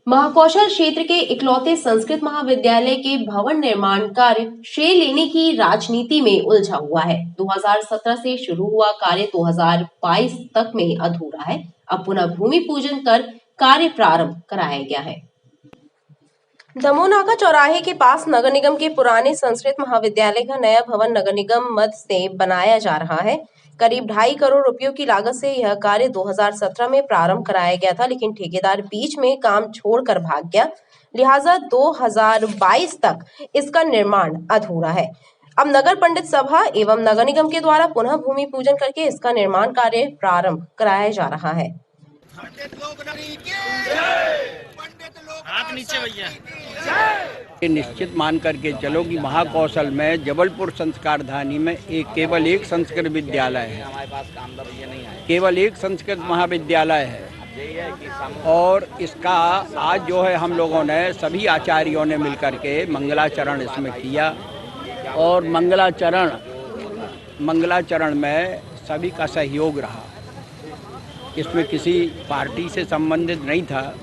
महाकौशल क्षेत्र के इकलौते संस्कृत महाविद्यालय के भवन निर्माण कार्य श्रेय लेने की राजनीति में उलझा हुआ है। 2017 से शुरू हुआ कार्य 2022 तक में अधूरा है। अब पुनः भूमि पूजन कर कार्य प्रारंभ कराया गया है। दमोनाका चौराहे के पास नगर निगम के पुराने संस्कृत महाविद्यालय का नया भवन नगर निगम मद से बनाया जा रहा है। करीब 2.5 करोड़ रुपयों की लागत से यह कार्य 2017 में प्रारंभ कराया गया था, लेकिन ठेकेदार बीच में काम छोड़कर भाग गया। लिहाजा 2022 तक इसका निर्माण अधूरा है। अब नगर पंडित सभा एवं नगर निगम के द्वारा पुनः भूमि पूजन करके इसका निर्माण कार्य प्रारंभ कराया जा रहा है। हाथ नीचे भैया। निश्चित मान करके चलो कि महाकौशल में जबलपुर संस्कारधानी में केवल एक संस्कृत विद्यालय है, केवल एक संस्कृत महाविद्यालय है। और इसका आज जो है हम लोगों ने सभी आचार्यों ने मिलकर के मंगलाचरण इसमें किया और मंगलाचरण में सभी का सहयोग रहा। इसमें किसी पार्टी से संबंधित नहीं था।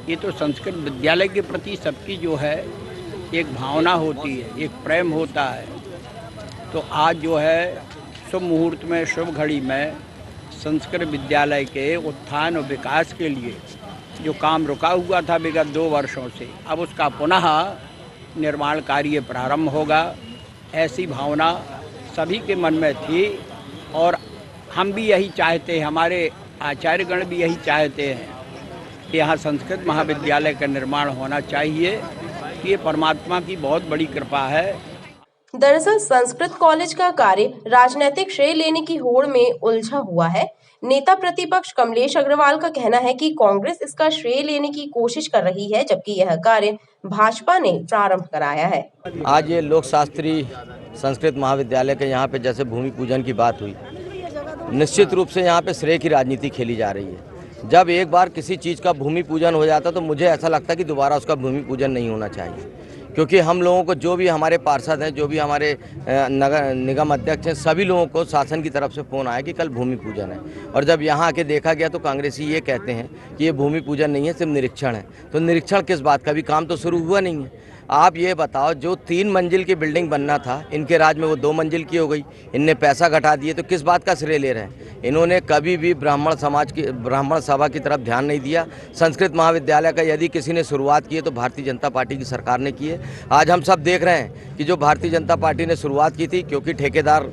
ये तो संस्कृत विद्यालय के प्रति सबकी जो है एक भावना होती है, एक प्रेम होता है। तो आज जो है शुभ मुहूर्त में, शुभ घड़ी में संस्कृत विद्यालय के उत्थान और विकास के लिए जो काम रुका हुआ था विगत 2 वर्षों से, अब उसका पुनः निर्माण कार्य प्रारंभ होगा। ऐसी भावना सभी के मन में थी और हम भी यही चाहते हैं, हमारे आचार्यगण भी यही चाहते हैं कि यहाँ संस्कृत महाविद्यालय का निर्माण होना चाहिए। ये परमात्मा की बहुत बड़ी कृपा है। दरअसल संस्कृत कॉलेज का कार्य राजनीतिक श्रेय लेने की होड़ में उलझा हुआ है। नेता प्रतिपक्ष कमलेश अग्रवाल का कहना है कि कांग्रेस इसका श्रेय लेने की कोशिश कर रही है, जबकि यह कार्य भाजपा ने प्रारंभ कराया है। आज ये लोक शास्त्री संस्कृत महाविद्यालय के यहाँ पे जैसे भूमि पूजन की बात हुई, निश्चित रूप से यहाँ पे श्रेय की राजनीति खेली जा रही है। जब एक बार किसी चीज़ का भूमि पूजन हो जाता तो मुझे ऐसा लगता कि दोबारा उसका भूमि पूजन नहीं होना चाहिए, क्योंकि हम लोगों को, जो भी हमारे पार्षद हैं, जो भी हमारे नगर निगम अध्यक्ष हैं, सभी लोगों को शासन की तरफ से फ़ोन आया कि कल भूमि पूजन है। और जब यहाँ आके देखा गया तो कांग्रेसी ये कहते हैं कि ये भूमि पूजन नहीं है, सिर्फ निरीक्षण है। तो निरीक्षण किस बात का? भी काम तो शुरू हुआ नहीं है। आप ये बताओ, जो 3 मंजिल की बिल्डिंग बनना था इनके राज में वो 2 मंजिल की हो गई। इनने पैसा घटा दिए, तो किस बात का श्रेय ले रहे हैं? इन्होंने कभी भी ब्राह्मण सभा की तरफ ध्यान नहीं दिया। संस्कृत महाविद्यालय का यदि किसी ने शुरुआत की है तो भारतीय जनता पार्टी की सरकार ने की है। आज हम सब देख रहे हैं कि जो भारतीय जनता पार्टी ने शुरुआत की थी, क्योंकि ठेकेदार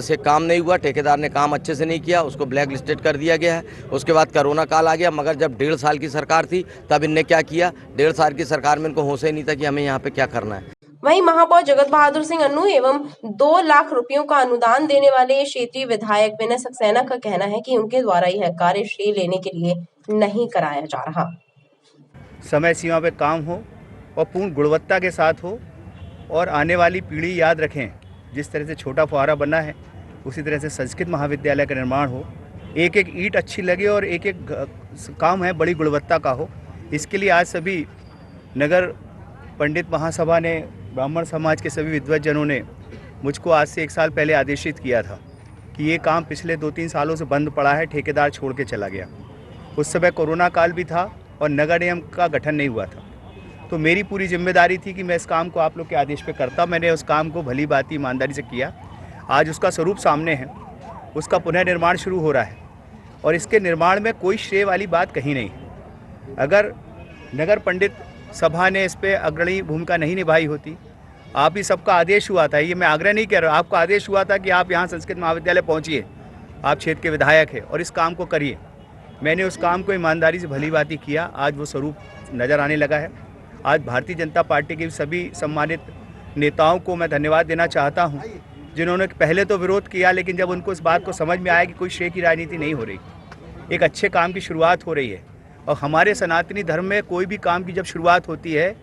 से काम नहीं हुआ, ठेकेदार ने काम अच्छे से नहीं किया, उसको ब्लैक लिस्टेड कर दिया गया है। उसके बाद कोरोना काल आ गया, मगर जब 1.5 साल की सरकार थी तब इनने क्या किया? 1.5 साल की सरकार में इनको होश ही नहीं था कि हमें यहाँ पे क्या करना है। वहीं महापौर जगत बहादुर सिंह अन्नू एवं 2 लाख रुपयों का अनुदान देने वाले क्षेत्रीय विधायक विनय सक्सेना का कहना है कि उनके द्वारा यह कार्य श्रेय लेने के लिए नहीं कराया जा रहा। समय सीमा पे काम हो और पूर्ण गुणवत्ता के साथ हो और आने वाली पीढ़ी याद रखें, जिस तरह से छोटा फुहारा बना है उसी तरह से संस्कृत महाविद्यालय का निर्माण हो, एक एक ईंट अच्छी लगे और एक एक काम है बड़ी गुणवत्ता का हो। इसके लिए आज सभी नगर पंडित महासभा ने, ब्राह्मण समाज के सभी विद्वज्जनों ने मुझको आज से 1 साल पहले आदेशित किया था कि ये काम पिछले 2-3 सालों से बंद पड़ा है, ठेकेदार छोड़ के चला गया। उस समय कोरोना काल भी था और नगर निगम का गठन नहीं हुआ था। तो मेरी पूरी जिम्मेदारी थी कि मैं इस काम को आप लोग के आदेश पे करता। मैंने उस काम को भली भांति ईमानदारी से किया। आज उसका स्वरूप सामने है, उसका पुनर्निर्माण शुरू हो रहा है और इसके निर्माण में कोई श्रेय वाली बात कहीं नहीं है। अगर नगर पंडित सभा ने इस पर अग्रणी भूमिका नहीं निभाई होती, आप ही सबका आदेश हुआ था, ये मैं आग्रह नहीं कर रहा, आपका आदेश हुआ था कि आप यहाँ संस्कृत महाविद्यालय पहुँचिए, आप क्षेत्र के विधायक हैं और इस काम को करिए। मैंने उस काम को ईमानदारी से भली भांति किया। आज वो स्वरूप नज़र आने लगा है। आज भारतीय जनता पार्टी के सभी सम्मानित नेताओं को मैं धन्यवाद देना चाहता हूँ, जिन्होंने पहले तो विरोध किया, लेकिन जब उनको इस बात को समझ में आया कि कोई श्रेय की राजनीति नहीं हो रही, एक अच्छे काम की शुरुआत हो रही है। और हमारे सनातनी धर्म में कोई भी काम की जब शुरुआत होती है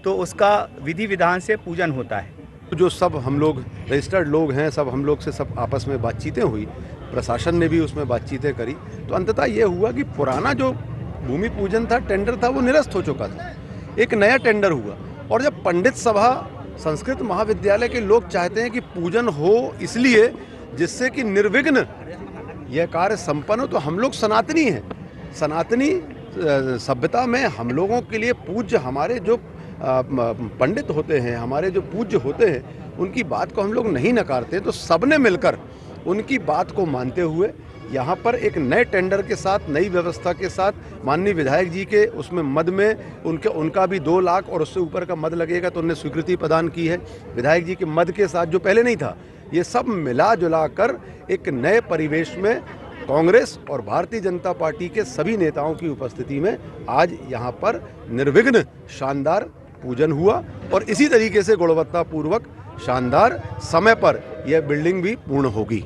तो उसका विधि विधान से पूजन होता है। जो सब हम लोग रजिस्टर्ड लोग हैं, सब हम लोग से सब आपस में बातचीतें हुई, प्रशासन ने भी उसमें बातचीतें करी, तो अंततः ये हुआ कि पुराना जो भूमि पूजन था, टेंडर था, वो निरस्त हो चुका था। एक नया टेंडर हुआ और जब पंडित सभा संस्कृत महाविद्यालय के लोग चाहते हैं कि पूजन हो इसलिए जिससे कि निर्विघ्न यह कार्य संपन्न हो, तो हम लोग सनातनी हैं, सनातनी सभ्यता में हम लोगों के लिए पूज्य हमारे जो पंडित होते हैं, हमारे जो पूज्य होते हैं, उनकी बात को हम लोग नहीं नकारते। तो सबने मिलकर उनकी बात को मानते हुए यहाँ पर एक नए टेंडर के साथ, नई व्यवस्था के साथ, माननीय विधायक जी के उसमें मद में उनका भी 2 लाख और उससे ऊपर का मद लगेगा, तो उन्होंने स्वीकृति प्रदान की है। विधायक जी के मद के साथ जो पहले नहीं था, ये सब मिला जुला कर एक नए परिवेश में कांग्रेस और भारतीय जनता पार्टी के सभी नेताओं की उपस्थिति में आज यहाँ पर निर्विघ्न शानदार पूजन हुआ और इसी तरीके से गुणवत्तापूर्वक शानदार समय पर यह बिल्डिंग भी पूर्ण होगी।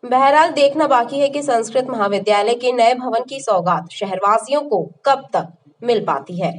बहरहाल देखना बाकी है कि संस्कृत महाविद्यालय के नए भवन की सौगात शहरवासियों को कब तक मिल पाती है।